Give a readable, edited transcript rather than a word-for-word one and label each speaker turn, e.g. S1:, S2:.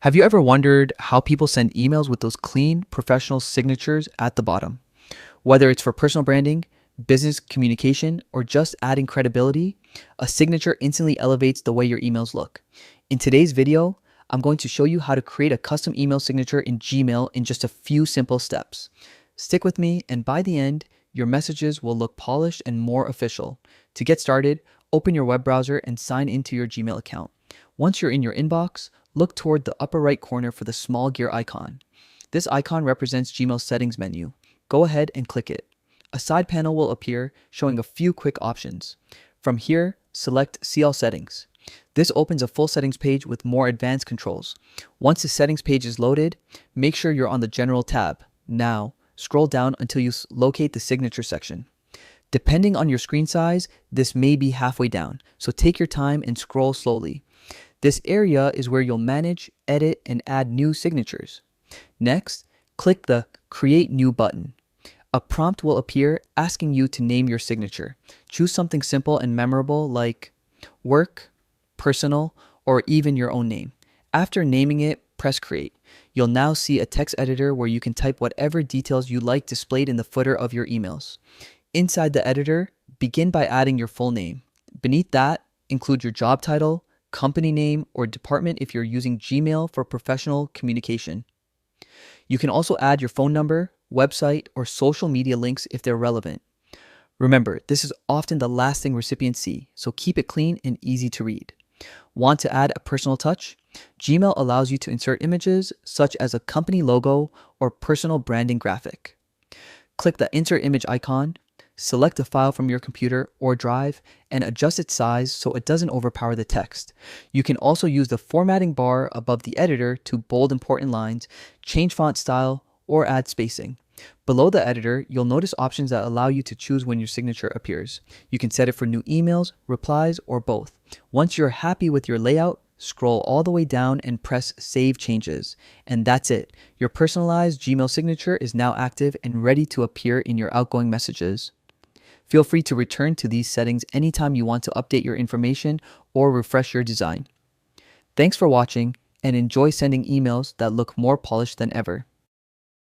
S1: Have you ever wondered how people send emails with those clean, professional signatures at the bottom? Whether it's for personal branding, business communication, or just adding credibility, a signature instantly elevates the way your emails look. In today's video, I'm going to show you how to create a custom email signature in Gmail in just a few simple steps. Stick with me, and by the end, your messages will look polished and more official. To get started, open your web browser and sign into your Gmail account. Once you're in your inbox, look toward the upper right corner for the small gear icon. This icon represents Gmail's settings menu. Go ahead and click it. A side panel will appear showing a few quick options. From here, select See All Settings. This opens a full settings page with more advanced controls. Once the settings page is loaded, make sure you're on the General tab. Now, scroll down until you locate the signature section. Depending on your screen size, this may be halfway down, so take your time and scroll slowly. This area is where you'll manage, edit, and add new signatures. Next, click the Create New button. A prompt will appear asking you to name your signature. Choose something simple and memorable like work, personal, or even your own name. After naming it, press Create. You'll now see a text editor where you can type whatever details you like displayed in the footer of your emails. Inside the editor, begin by adding your full name. Beneath that, include your job title, company name, or department if you're using Gmail for professional communication. You can also add your phone number, website, or social media links if they're relevant. Remember, this is often the last thing recipients see, so keep it clean and easy to read. Want to add a personal touch? Gmail allows you to insert images such as a company logo or personal branding graphic. Click the Insert Image icon, select a file from your computer or drive, and adjust its size so it doesn't overpower the text. You can also use the formatting bar above the editor to bold important lines, change font style, or add spacing. Below the editor, you'll notice options that allow you to choose when your signature appears. You can set it for new emails, replies, or both. Once you're happy with your layout, scroll all the way down and press Save Changes. And that's it. Your personalized Gmail signature is now active and ready to appear in your outgoing messages. Feel free to return to these settings anytime you want to update your information or refresh your design. Thanks for watching, and enjoy sending emails that look more polished than ever.